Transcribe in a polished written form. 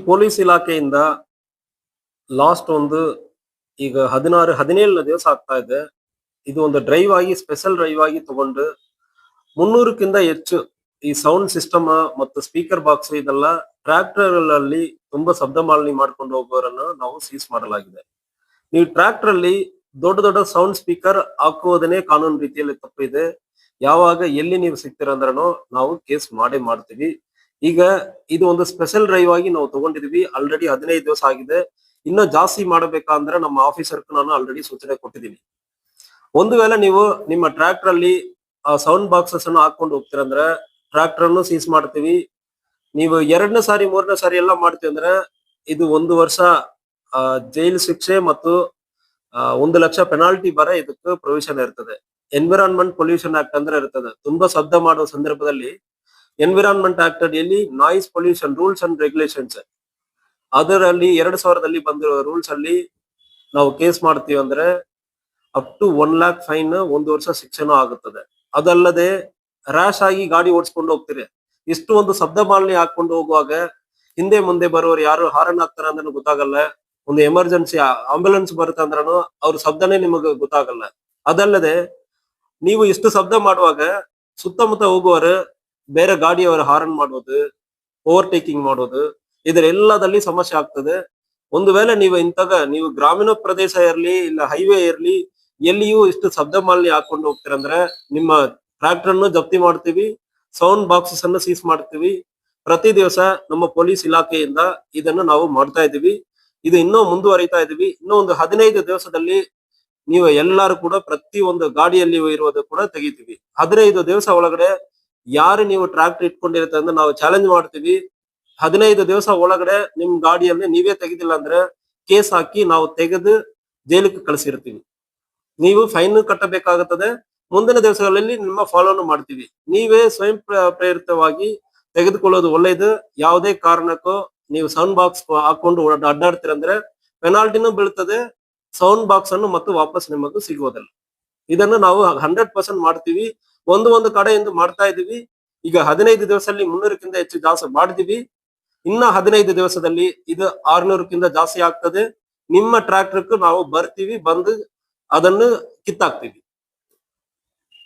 Police ಇಲಾಖೆಯಿಂದ last ಒಂದು ಈಗ 16 ದಿವಸ ಆಗ್ತಾ ಇದೆ. ಇದು ಒಂದು ಡ್ರೈವ್ ಆಗಿ ಸ್ಪೆಷಲ್ ಡ್ರೈವ್ ಆಗಿ ತಗೊಂಡು 300ಕ್ಕಿಂತ ಹೆಚ್ಚು ಈ ಸೌಂಡ್ ಸಿಸ್ಟಮ್ ಮತ್ತು ಸ್ಪೀಕರ್ ಬಾಕ್ಸ್ ಇದೆಲ್ಲ ಟ್ರ್ಯಾಕ್ಟರ್ ಅಲ್ಲಿ ತುಂಬಾ ಶಬ್ದ ಮಾಲಿನ್ಯ ಮಾಡ್ಕೊಂಡು ಹೋಗೋರನ್ನು ನಾವು ಸೀಸ್ ಮಾಡಲಾಗಿದೆ. ನೀವು ಟ್ರ್ಯಾಕ್ಟರ್ ಅಲ್ಲಿ ದೊಡ್ಡ ದೊಡ್ಡ ಸೌಂಡ್ ಸ್ಪೀಕರ್ ಹಾಕುವುದನ್ನೇ ಕಾನೂನು ರೀತಿಯಲ್ಲಿ ತಪ್ಪಿದೆ. ಯಾವಾಗ ಎಲ್ಲಿ ನೀವು ಸಿಗ್ತೀರಂದ್ರೂ ನಾವು ಕೇಸ್ ಮಾಡೇ ಮಾಡ್ತೀವಿ. ಈಗ ಇದು ಒಂದು ಸ್ಪೆಷಲ್ ಡ್ರೈವ್ ಆಗಿ ನಾವು ತಗೊಂಡಿದೀವಿ. ಆಲ್ರೆಡಿ 15 ದಿವಸ ಆಗಿದೆ. ಇನ್ನೂ ಜಾಸ್ತಿ ಮಾಡಬೇಕಂದ್ರೆ ನಮ್ಮ ಆಫೀಸರ್ಗೆ ನಾನು ಆಲ್ರೆಡಿ ಸೂಚನೆ ಕೊಟ್ಟಿದ್ದೀನಿ. ಒಂದು ವೇಳೆ ನೀವು ನಿಮ್ಮ ಟ್ರ್ಯಾಕ್ಟರ್ ಅಲ್ಲಿ ಆ ಸೌಂಡ್ ಬಾಕ್ಸಸ್ ಅನ್ನು ಹಾಕೊಂಡು ಹೋಗ್ತೀರಂದ್ರೆ ಟ್ರ್ಯಾಕ್ಟರ್ ಅನ್ನು ಸೀಸ್ ಮಾಡ್ತೀವಿ. ನೀವು 2ನೇ ಸಾರಿ 3ನೇ ಸಾರಿ ಎಲ್ಲ ಮಾಡ್ತೀವಿ ಅಂದ್ರೆ ಇದು 1 ವರ್ಷ ಜೈಲು ಶಿಕ್ಷೆ ಮತ್ತು 1 ಲಕ್ಷ ಪೆನಾಲ್ಟಿ ಇದಕ್ಕೆ ಪ್ರೊವಿಷನ್ ಇರ್ತದೆ. ಎನ್ವಿರಾನ್ಮೆಂಟ್ ಪೊಲ್ಯೂಷನ್ ಆಕ್ಟ್ ಅಂದ್ರೆ ಇರ್ತದೆ. ತುಂಬಾ ಶಬ್ದ ಮಾಡುವ ಸಂದರ್ಭದಲ್ಲಿ ಎನ್ವಿರಾನ್ಮೆಂಟ್ ಆಕ್ಟ್ ಅಡಿಯಲ್ಲಿ noise pollution rules and regulations ಅದರಲ್ಲಿ 2000ದಲ್ಲಿ ಬಂದಿರೋ ರೂಲ್ಸ್ ಅಲ್ಲಿ ನಾವು ಕೇಸ್ ಮಾಡ್ತೀವಿ ಅಂದ್ರೆ ಅಪ್ ಟು 1 lakh ಫೈನ್, 1 ವರ್ಷ ಶಿಕ್ಷೆನೂ ಆಗುತ್ತದೆ. ಅದಲ್ಲದೆ ರ್ಯಾಶ್ ಆಗಿ ಗಾಡಿ ಓಡಿಸ್ಕೊಂಡು ಹೋಗ್ತೀರಿ. ಇಷ್ಟು ಒಂದು ಶಬ್ದ ಮಾಲಿನ್ಯ ಹಾಕೊಂಡು ಹೋಗುವಾಗ ಹಿಂದೆ ಮುಂದೆ ಬರೋರು ಯಾರು ಹಾರನ್ ಹಾಕ್ತಾರ ಅಂದ್ರೆ ಗೊತ್ತಾಗಲ್ಲ. ಒಂದು ಎಮರ್ಜೆನ್ಸಿ ಆಂಬ್ಯುಲೆನ್ಸ್ ಬರುತ್ತೆ ಅಂದ್ರೂ ಅವ್ರ ಶಬ್ದನೇ ನಿಮಗೆ ಗೊತ್ತಾಗಲ್ಲ. ಅದಲ್ಲದೆ ನೀವು ಇಷ್ಟು ಶಬ್ದ ಮಾಡುವಾಗ ಸುತ್ತಮುತ್ತ ಹೋಗುವವರು ಬೇರೆ ಗಾಡಿಯವರ ಹಾರನ್ ಮಾಡೋದು, ಓವರ್ಟೇಕಿಂಗ್ ಮಾಡೋದು ಇದರೆಲ್ಲದಲ್ಲಿ ಸಮಸ್ಯೆ ಆಗ್ತದೆ. ಒಂದು ವೇಳೆ ನೀವು ಗ್ರಾಮೀಣ ಪ್ರದೇಶ ಇರಲಿ ಇಲ್ಲ ಹೈವೇ ಇರಲಿ ಎಲ್ಲಿಯೂ ಇಷ್ಟು ಶಬ್ದ ಮಾಲಿನ್ಯ ಹಾಕೊಂಡು ಹೋಗ್ತೀರಂದ್ರೆ ನಿಮ್ಮ ಟ್ರ್ಯಾಕ್ಟರ್ ಅನ್ನು ಜಪ್ತಿ ಮಾಡ್ತೀವಿ, ಸೌಂಡ್ ಬಾಕ್ಸಸ್ ಅನ್ನು ಸೀಸ್ ಮಾಡ್ತೀವಿ. ಪ್ರತಿ ದಿವಸ ನಮ್ಮ ಪೊಲೀಸ್ ಇಲಾಖೆಯಿಂದ ಇದನ್ನು ನಾವು ಮಾಡ್ತಾ ಇದ್ದೀವಿ. ಇದು ಇನ್ನೂ ಮುಂದುವರಿತಾ ಇದೀವಿ. ಇನ್ನೂ ಒಂದು 15 ದಿವಸದಲ್ಲಿ ನೀವು ಎಲ್ಲರೂ ಕೂಡ ಪ್ರತಿ ಒಂದು ಗಾಡಿಯಲ್ಲಿ ಇರುವುದು ಕೂಡ ತೆಗಿತೀವಿ. 15 ದಿವಸ ಒಳಗಡೆ ಯಾರು ನೀವು ಟ್ರ್ಯಾಕ್ಟರ್ ಇಟ್ಕೊಂಡಿರುತ್ತೆ ಅಂದ್ರೆ ನಾವು ಚಾಲೆಂಜ್ ಮಾಡ್ತೀವಿ. 15 ದಿವಸ ಒಳಗಡೆ ನಿಮ್ ಗಾಡಿಯಲ್ಲಿ ನೀವೇ ತೆಗೆದಿಲ್ಲ ಅಂದ್ರೆ ಕೇಸ್ ಹಾಕಿ ನಾವು ತೆಗೆದು ಜೈಲಿಗೆ ಕಳಿಸಿರ್ತೀವಿ. ನೀವು ಫೈನ್ ಕಟ್ಟಬೇಕಾಗುತ್ತದೆ. ಮುಂದಿನ ದಿವಸಗಳಲ್ಲಿ ನಿಮ್ಮ ಫಾಲೋನು ಮಾಡ್ತೀವಿ. ನೀವೇ ಸ್ವಯಂ ಪ್ರೇರಿತವಾಗಿ ತೆಗೆದುಕೊಳ್ಳೋದು ಒಳ್ಳೆಯದು. ಯಾವುದೇ ಕಾರಣಕ್ಕೂ ನೀವು ಸೌಂಡ್ ಬಾಕ್ಸ್ ಹಾಕೊಂಡು ಅಡ್ಡಾಡ್ತೀರಂದ್ರೆ ಪೆನಾಲ್ಟಿನೂ ಬೀಳ್ತದೆ. ಸೌಂಡ್ ಬಾಕ್ಸ್ ಅನ್ನು ಮತ್ತು ವಾಪಸ್ ನಿಮಗೂ ಸಿಗುವುದಿಲ್ಲ. ಇದನ್ನು ನಾವು 100% ಮಾಡ್ತೀವಿ. ಒಂದು ಕಡೆಯಿಂದ ಮಾಡ್ತಾ ಇದೀವಿ. ಈಗ 15 ದಿವಸದಲ್ಲಿ 300ಕ್ಕಿಂತ ಹೆಚ್ಚು ಜಾಸ್ತಿ ಮಾಡಿದೀವಿ. ಇನ್ನ 15 ದಿವಸದಲ್ಲಿ ಇದು 600ಕ್ಕಿಂತ ಜಾಸ್ತಿ ಆಗ್ತದೆ. ನಿಮ್ಮ ಟ್ರ್ಯಾಕ್ಟರ್ಗೂ ನಾವು ಬರ್ತೀವಿ, ಬಂದು ಅದನ್ನು ಕಿತ್ತಾಕ್ತೀವಿ.